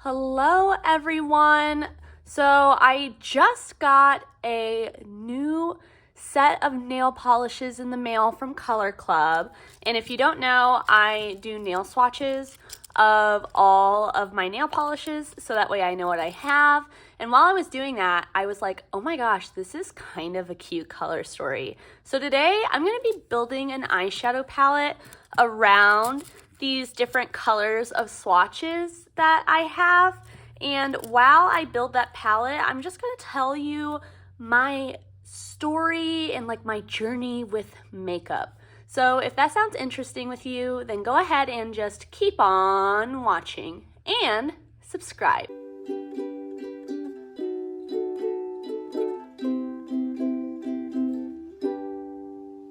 Hello everyone. So I just got a new set of nail polishes in the mail from Color Club. And if you don't know, I do nail swatches of all of my nail polishes so that way I know what I have. And while I was doing that, I was like, oh my gosh, this is kind of a cute color story. So today I'm going to be building an eyeshadow palette around these different colors of swatches that I have. And while I build that palette, I'm just going to tell you my story and like my journey with makeup. So if that sounds interesting with you, then go ahead and just keep on watching and subscribe.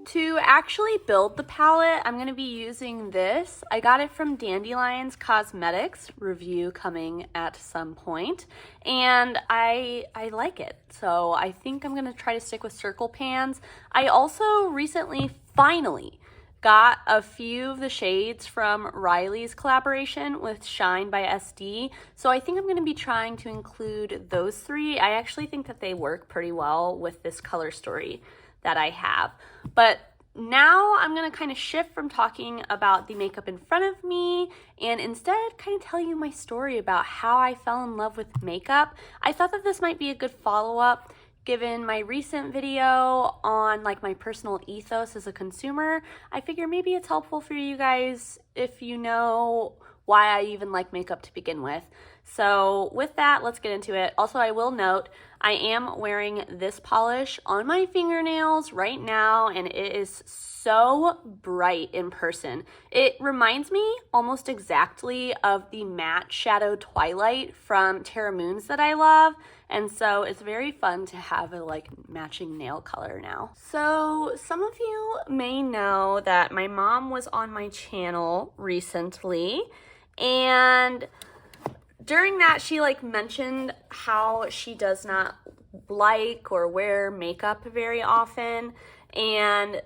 To actually build the palette, I'm going to be using this. I got it from Dandelions Cosmetics, review coming at some point, and I like it. So I think I'm going to try to stick with circle pans. I also recently finally got a few of the shades from Riley's collaboration with Shine by SD. So I think I'm going to be trying to include those three. I actually think that they work pretty well with this color story that I have. But now I'm going to kind of shift from talking about the makeup in front of me and instead kind of tell you my story about how I fell in love with makeup. I thought that this might be a good follow-up given my recent video on like my personal ethos as a consumer. I figure maybe it's helpful for you guys if you know why I even like makeup to begin with. So with that, let's get into it. Also, I will note, I am wearing this polish on my fingernails right now, and it is so bright in person. It reminds me almost exactly of the matte shadow Twilight from Terra Moons that I love, and so it's very fun to have a like matching nail color now. So some of you may know that my mom was on my channel recently, and during that, she like mentioned how she does not like or wear makeup very often. And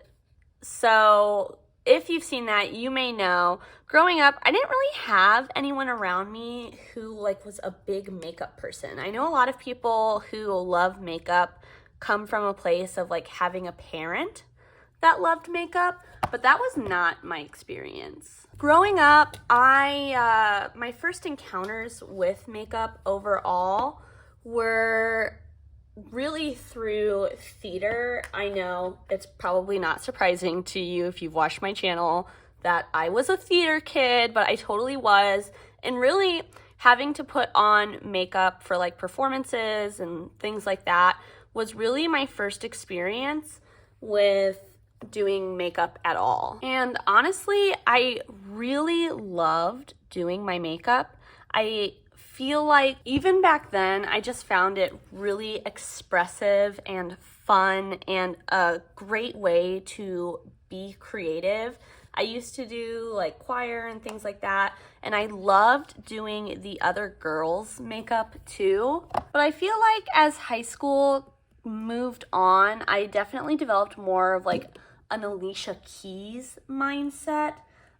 so if you've seen that, you may know growing up, I didn't really have anyone around me who like was a big makeup person. I know a lot of people who love makeup come from a place of like having a parent that loved makeup, but that was not my experience. Growing up, my first encounters with makeup overall were really through theater. I know it's probably not surprising to you if you've watched my channel that I was a theater kid, but I totally was. And really having to put on makeup for like performances and things like that was really my first experience with doing makeup at all. And honestly, I really loved doing my makeup. I feel like even back then, I just found it really expressive and fun and a great way to be creative. I used to do like choir and things like that, and I loved doing the other girls' makeup too. But I feel like as high school moved on, I definitely developed more of like an Alicia Keys mindset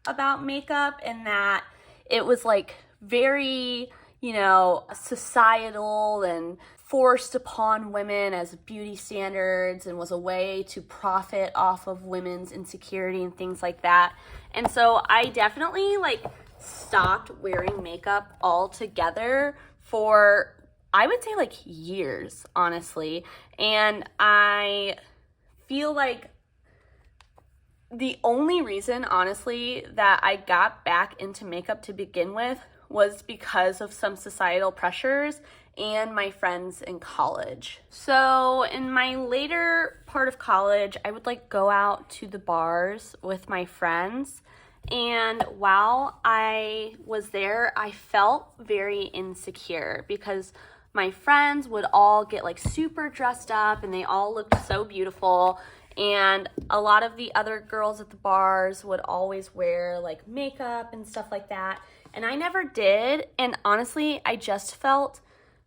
about makeup, and that it was like very, you know, societal and forced upon women as beauty standards and was a way to profit off of women's insecurity and things like that. And so I definitely like stopped wearing makeup altogether for, I would say, like years, honestly. And I feel like the only reason, honestly, that I got back into makeup to begin with was because of some societal pressures and my friends in college. So in my later part of college, I would like go out to the bars with my friends. And while I was there, I felt very insecure because my friends would all get like super dressed up and they all looked so beautiful. And a lot of the other girls at the bars would always wear like makeup and stuff like that. And I never did. And honestly, I just felt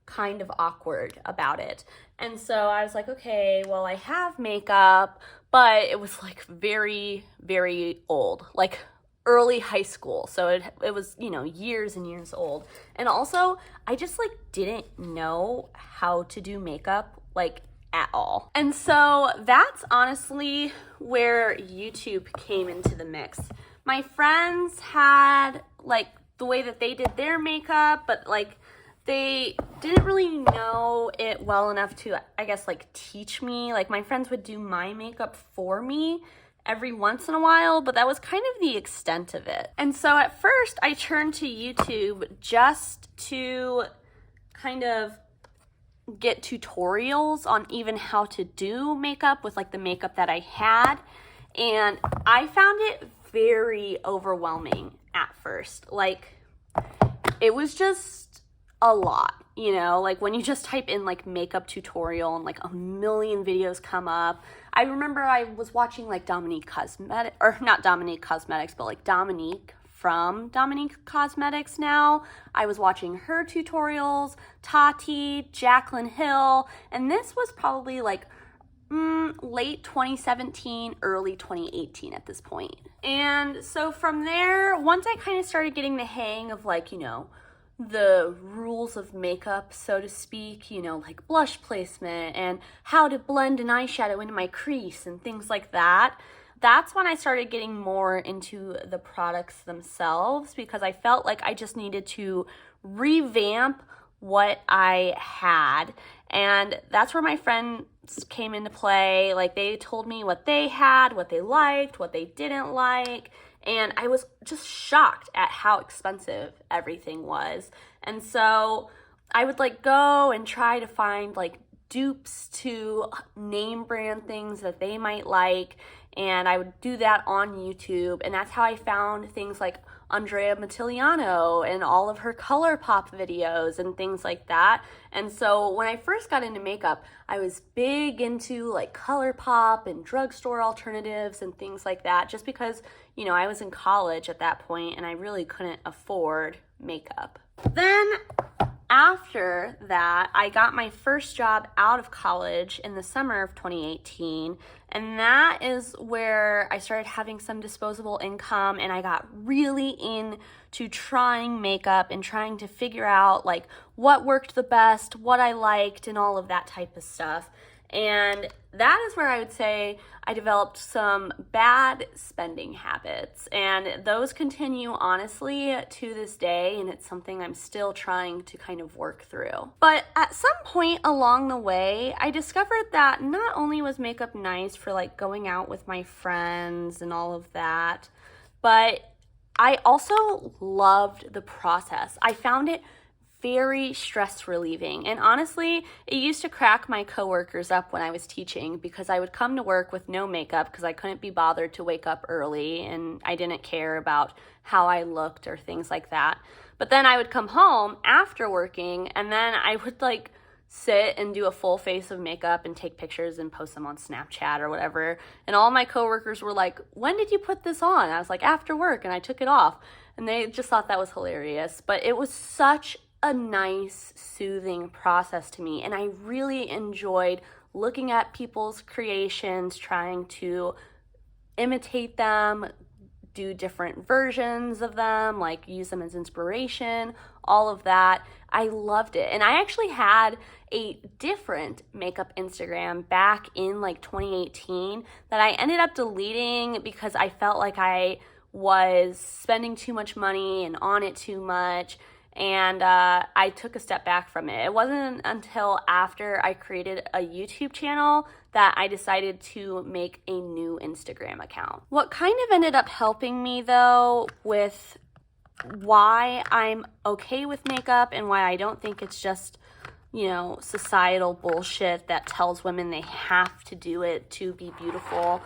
kind of awkward about it. And so I was like, okay, well, I have makeup, but it was like very, very old, like early high school. So it was, you know, years and years old. And also, I just like didn't know how to do makeup like at all. And so that's honestly where YouTube came into the mix. My friends had like the way that they did their makeup, but like they didn't really know it well enough to, I guess, like teach me. Like my friends would do my makeup for me every once in a while, but that was kind of the extent of it. And so at first I turned to YouTube just to kind of get tutorials on even how to do makeup with like the makeup that I had. And I found it very overwhelming at first. Like it was just a lot, you know, like when you just type in like makeup tutorial and like a million videos come up. I remember I was watching like Dominique Cosmetics, or not Dominique Cosmetics, but like Dominique from Dominique Cosmetics now. I was watching her tutorials, Tati, Jaclyn Hill, and this was probably like late 2017, early 2018 at this point. And so from there, once I kind of started getting the hang of like, you know, the rules of makeup, so to speak, you know, like blush placement and how to blend an eyeshadow into my crease and things like that, that's when I started getting more into the products themselves, because I felt like I just needed to revamp what I had. And that's where my friends came into play. Like they told me what they had, what they liked, what they didn't like. And I was just shocked at how expensive everything was. And so I would like go and try to find like dupes to name brand things that they might like. And I would do that on YouTube. And that's how I found things like Andrea Mattiliano and all of her ColourPop videos and things like that. And so when I first got into makeup, I was big into like ColourPop and drugstore alternatives and things like that, just because, you know, I was in college at that point and I really couldn't afford makeup. Then after that, I got my first job out of college in the summer of 2018, and that is where I started having some disposable income, and I got really into trying makeup and trying to figure out like what worked the best, what I liked, and all of that type of stuff. And that is where I would say I developed some bad spending habits, and those continue honestly to this day, and it's something I'm still trying to kind of work through. But at some point along the way, I discovered that not only was makeup nice for like going out with my friends and all of that, but I also loved the process. I found it very stress relieving. And honestly, it used to crack my coworkers up when I was teaching, because I would come to work with no makeup because I couldn't be bothered to wake up early and I didn't care about how I looked or things like that. But then I would come home after working and then I would like sit and do a full face of makeup and take pictures and post them on Snapchat or whatever. And all my coworkers were like, "When did you put this on?" I was like, "After work," and I took it off. And they just thought that was hilarious. But it was such a nice, soothing process to me, and I really enjoyed looking at people's creations, trying to imitate them, do different versions of them, like use them as inspiration, all of that. I loved it. And I actually had a different makeup Instagram back in like 2018 that I ended up deleting because I felt like I was spending too much money and on it too much. And I took a step back from it. It wasn't until after I created a YouTube channel that I decided to make a new Instagram account. What kind of ended up helping me though with why I'm okay with makeup and why I don't think it's just, you know, societal bullshit that tells women they have to do it to be beautiful,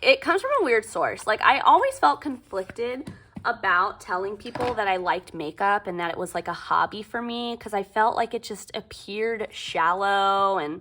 it comes from a weird source. Like I always felt conflicted about telling people that I liked makeup and that it was like a hobby for me, because I felt like it just appeared shallow, and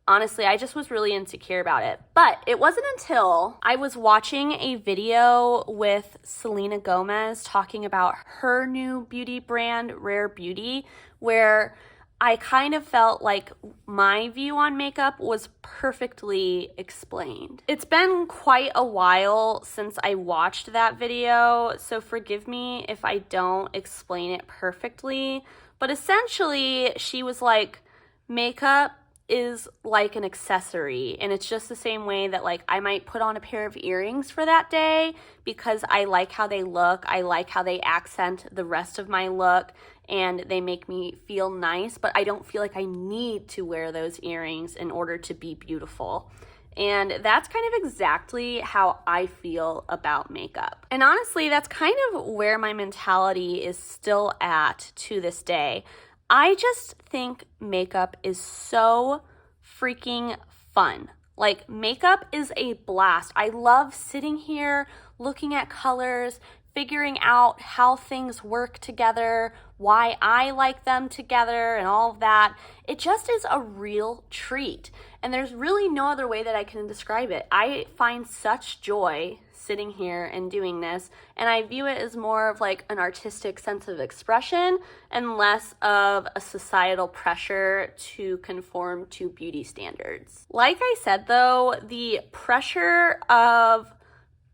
honestly I just was really insecure about it. But it wasn't until I was watching a video with Selena Gomez talking about her new beauty brand, Rare Beauty, where I kind of felt like my view on makeup was perfectly explained. It's been quite a while since I watched that video, so forgive me if I don't explain it perfectly, but essentially she was like, makeup is like an accessory, and it's just the same way that like I might put on a pair of earrings for that day because I like how they look, I like how they accent the rest of my look, and they make me feel nice, but I don't feel like I need to wear those earrings in order to be beautiful. And that's kind of exactly how I feel about makeup. And honestly, that's kind of where my mentality is still at to this day. I just think makeup is so freaking fun. Like, makeup is a blast. I love sitting here looking at colors, figuring out how things work together, why I like them together, and all of that. It just is a real treat. And there's really no other way that I can describe it. I find such joy sitting here and doing this, and I view it as more of like an artistic sense of expression and less of a societal pressure to conform to beauty standards. Like I said though, the pressure of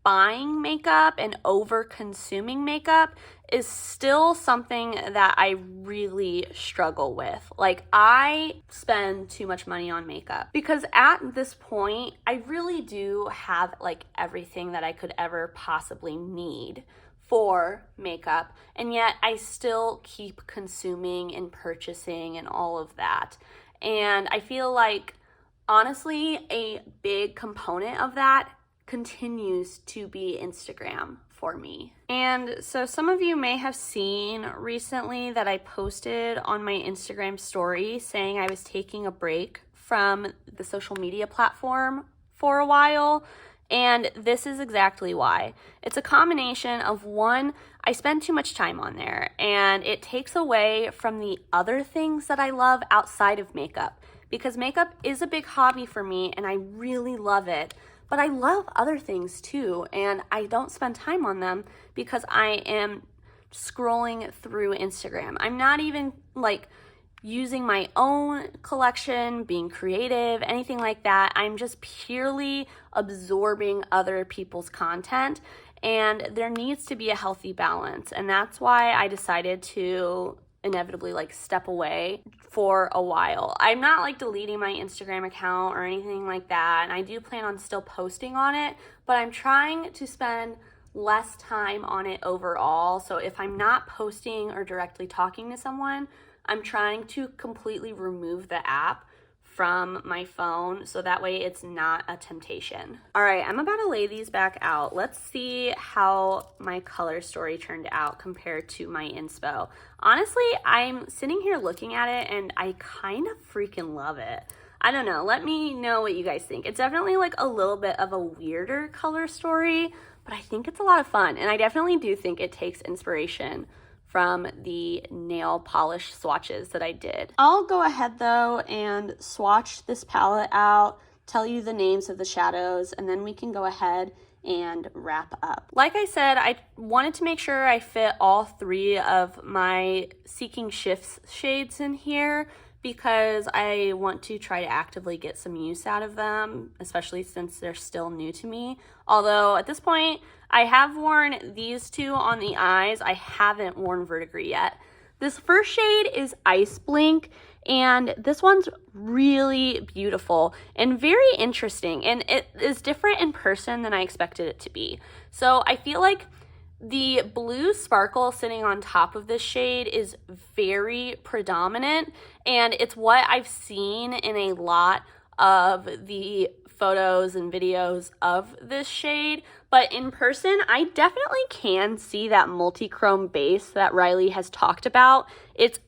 buying makeup and over consuming makeup is still something that I really struggle with. Like, I spend too much money on makeup because at this point I really do have like everything that I could ever possibly need for makeup, and yet I still keep consuming and purchasing and all of that. And I feel like honestly a big component of that continues to be Instagram for me. And so some of you may have seen recently that I posted on my Instagram story saying I was taking a break from the social media platform for a while. And this is exactly why. It's a combination of, one, I spend too much time on there and it takes away from the other things that I love outside of makeup, because makeup is a big hobby for me and I really love it. But I love other things too, and I don't spend time on them because I am scrolling through Instagram. I'm not even like using my own collection, being creative, anything like that. I'm just purely absorbing other people's content, and there needs to be a healthy balance. And that's why I decided to inevitably like step away for a while. I'm not like deleting my Instagram account or anything like that, and I do plan on still posting on it, but I'm trying to spend less time on it overall. So if I'm not posting or directly talking to someone, I'm trying to completely remove the app from my phone so that way it's not a temptation. All right, I'm about to lay these back out. Let's see how my color story turned out compared to my inspo. Honestly, I'm sitting here looking at it and I kind of freaking love it. I don't know, let me know what you guys think. It's definitely like a little bit of a weirder color story, but I think it's a lot of fun, and I definitely do think it takes inspiration from the nail polish swatches that I did. I'll go ahead though and swatch this palette out, tell you the names of the shadows, and then we can go ahead and wrap up. Like I said, I wanted to make sure I fit all three of my Seeking Shifts shades in here because I want to try to actively get some use out of them, especially since they're still new to me. Although at this point, I have worn these two on the eyes. I haven't worn Verdigris yet. This first shade is Ice Blink, and this one's really beautiful and very interesting, and it is different in person than I expected it to be. So I feel like the blue sparkle sitting on top of this shade is very predominant, and it's what I've seen in a lot of the photos and videos of this shade. But in person, I definitely can see that multi-chrome base that Riley has talked about. It's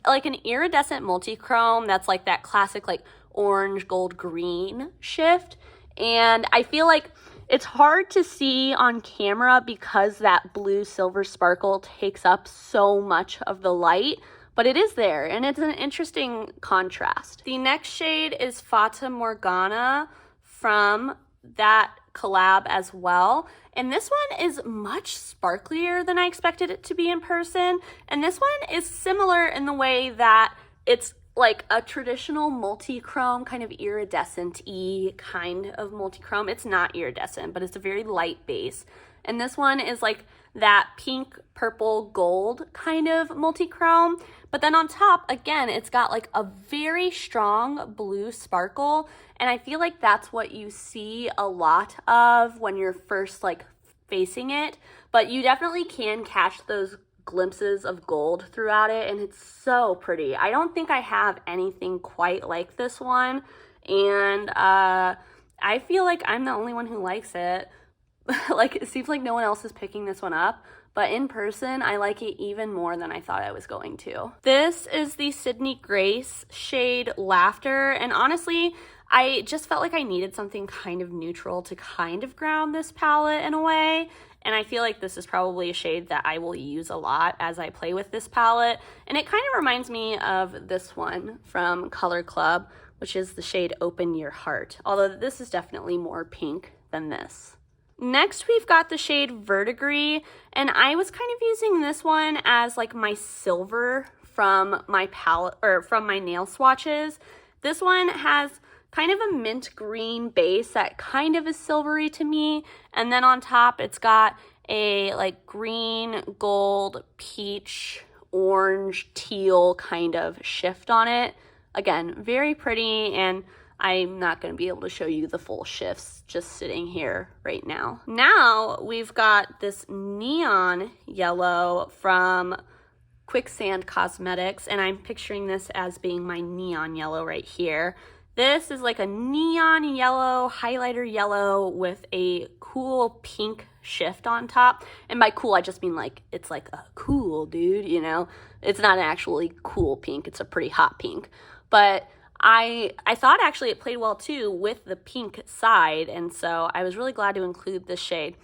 like an iridescent multi-chrome that's like that classic like orange, gold, green shift. And I feel like it's hard to see on camera because that blue silver sparkle takes up so much of the light, but it is there and it's an interesting contrast. The next shade is Fata Morgana from that collab as well, and this one is much sparklier than I expected it to be in person, and this one is similar in the way that it's like a traditional multi-chrome, kind of iridescent-y kind of multi-chrome. It's not iridescent, but it's a very light base. And this one is like that pink, purple, gold kind of multi-chrome. But then on top, again, it's got like a very strong blue sparkle. And I feel like that's what you see a lot of when you're first like facing it. But you definitely can catch those glimpses of gold throughout it, and it's so pretty. I don't think I have anything quite like this one, and I feel like I'm the only one who likes it. Like, it seems like no one else is picking this one up, but in person, I like it even more than I thought I was going to. This is the Sydney Grace shade Laughter, and honestly, I just felt like I needed something kind of neutral to kind of ground this palette in a way. And I feel like this is probably a shade that I will use a lot as I play with this palette. And it kind of reminds me of this one from Color Club, which is the shade Open Your Heart. Although this is definitely more pink than this. Next, we've got the shade Verdigris. And I was kind of using this one as like my silver from my palette, or from my nail swatches. This one has kind of a mint green base that kind of is silvery to me, and then on top it's got a like green, gold, peach, orange, teal kind of shift on it. Again, very pretty, and I'm not going to be able to show you the full shifts just sitting here right now. Now we've got this neon yellow from Quicksand Cosmetics, and I'm picturing this as being my neon yellow right here. This is like a neon yellow, highlighter yellow with a cool pink shift on top. And by cool, I just mean like, it's like a cool dude, you know? It's not an actually cool pink, it's a pretty hot pink. But I thought actually it played well too with the pink side, and so I was really glad to include this shade.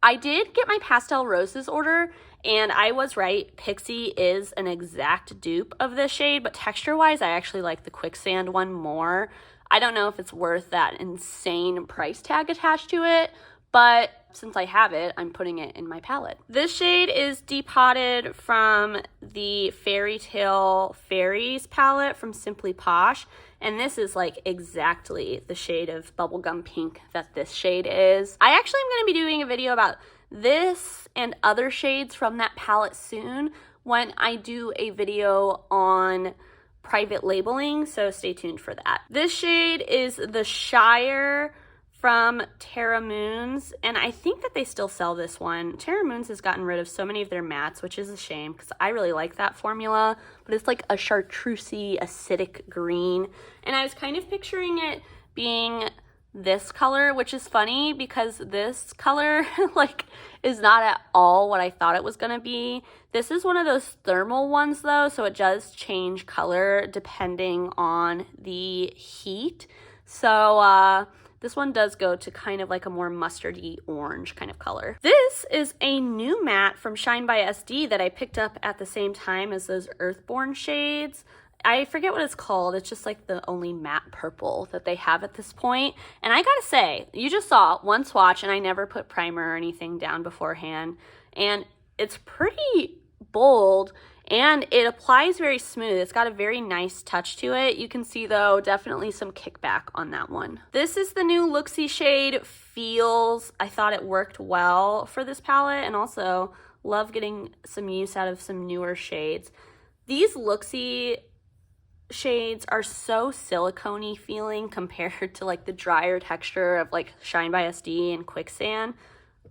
I did get my Pastel Roses order, and I was right. Pixie is an exact dupe of this shade, but texture-wise, I actually like the Quicksand one more. I don't know if it's worth that insane price tag attached to it, but since I have it, I'm putting it in my palette. This shade is Depotted from the Fairy Tale Fairies palette from Simply Posh, and this is like exactly the shade of bubblegum pink that this shade is. I actually am going to be doing a video about this and other shades from that palette soon when I do a video on private labeling, so stay tuned for that. This shade is the Shire from Terra Moons, and I think that they still sell this one. Terra Moons has gotten rid of so many of their mattes, which is a shame because I really like that formula, but it's like a chartreusey acidic green, and I was kind of picturing it being this color, which is funny because this color like is not at all what I thought it was gonna be. This is one of those thermal ones though, so it does change color depending on the heat. So this one does go to kind of like a more mustardy orange kind of color. This is a new matte from Shine by SD that I picked up at the same time as those Earthborn shades. I forget what it's called. It's just like the only matte purple that they have at this point. And I gotta say, you just saw one swatch and I never put primer or anything down beforehand. And it's pretty bold and it applies very smooth. It's got a very nice touch to it. You can see though, definitely some kickback on that one. This is the new Looksy shade Feels. I thought it worked well for this palette, and also love getting some use out of some newer shades. These Looksy shades are so silicone-y feeling compared to like the drier texture of like Shine by SD and Quicksand,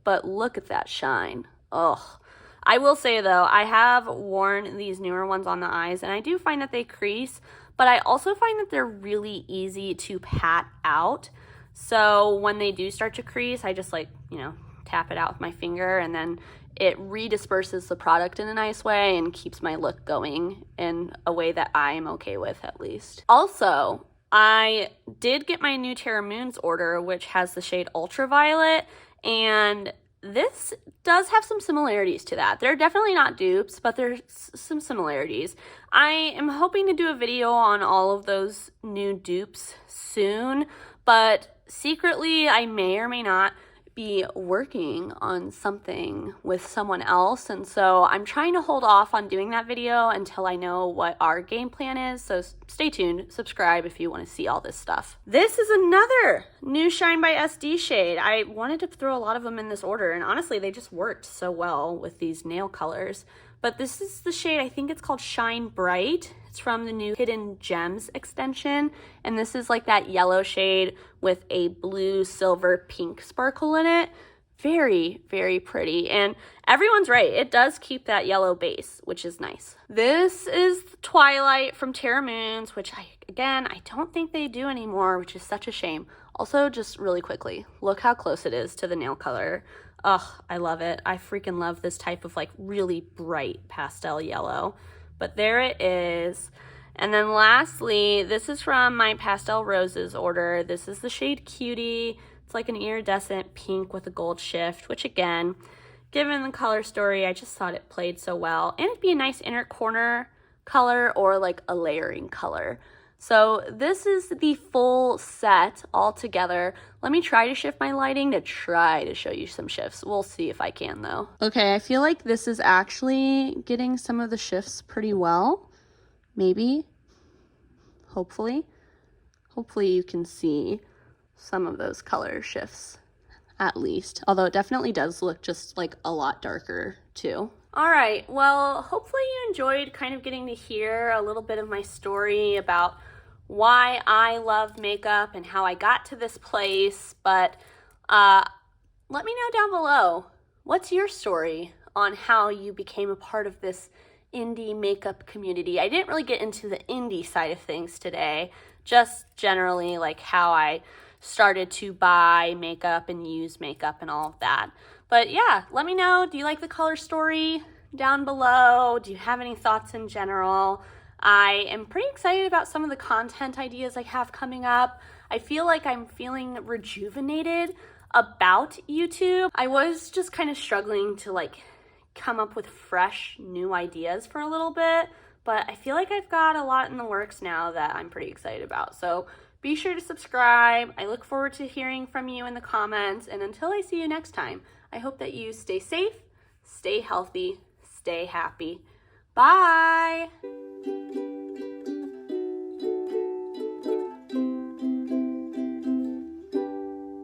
but look at that shine. Oh, I will say though, I have worn these newer ones on the eyes and I do find that they crease, but I also find that they're really easy to pat out. So when they do start to crease, I just like, you know, tap it out with my finger, and then it redisperses the product in a nice way and keeps my look going in a way that I'm okay with, at least. Also, I did get my new Terra Moons order, which has the shade Ultraviolet, and this does have some similarities to that. They're definitely not dupes, but there's some similarities. I am hoping to do a video on all of those new dupes soon, but secretly I may or may not be working on something with someone else, and so I'm trying to hold off on doing that video until I know what our game plan is. So stay tuned, subscribe if you want to see all this stuff. This is another new Shine by SD shade. I wanted to throw a lot of them in this order, and honestly they just worked so well with these nail colors. But this is the shade, I think it's called Shine Bright. It's from the new Hidden Gems extension. And this is like that yellow shade with a blue, silver, pink sparkle in it. Very, very pretty. And everyone's right, it does keep that yellow base, which is nice. This is Twilight from Terra Moons, which I don't think they do anymore, which is such a shame. Also, just really quickly, look how close it is to the nail color. Ugh, I love it. I freaking love this type of like really bright pastel yellow. But there it is. And then lastly, this is from my Pastel Roses order. This is the shade Cutie. It's like an iridescent pink with a gold shift, which again, given the color story, I just thought it played so well. And it'd be a nice inner corner color or like a layering color. So this is the full set all together. Let me try to shift my lighting to try to show you some shifts. We'll see if I can though. Okay, I feel like this is actually getting some of the shifts pretty well. Maybe, hopefully you can see some of those color shifts at least. Although it definitely does look just like a lot darker too. All right, well, hopefully you enjoyed kind of getting to hear a little bit of my story about why I love makeup and how I got to this place. But let me know down below, what's your story on how you became a part of this indie makeup community? I didn't really get into the indie side of things today, just generally like how I started to buy makeup and use makeup and all of that. But yeah, let me know, do you like the color story down below? Do you have any thoughts in general? I am pretty excited about some of the content ideas I have coming up. I feel like I'm feeling rejuvenated about YouTube. I was just kind of struggling to like come up with fresh new ideas for a little bit, but I feel like I've got a lot in the works now that I'm pretty excited about. So be sure to subscribe. I look forward to hearing from you in the comments, and until I see you next time, I hope that you stay safe, stay healthy, stay happy. Bye!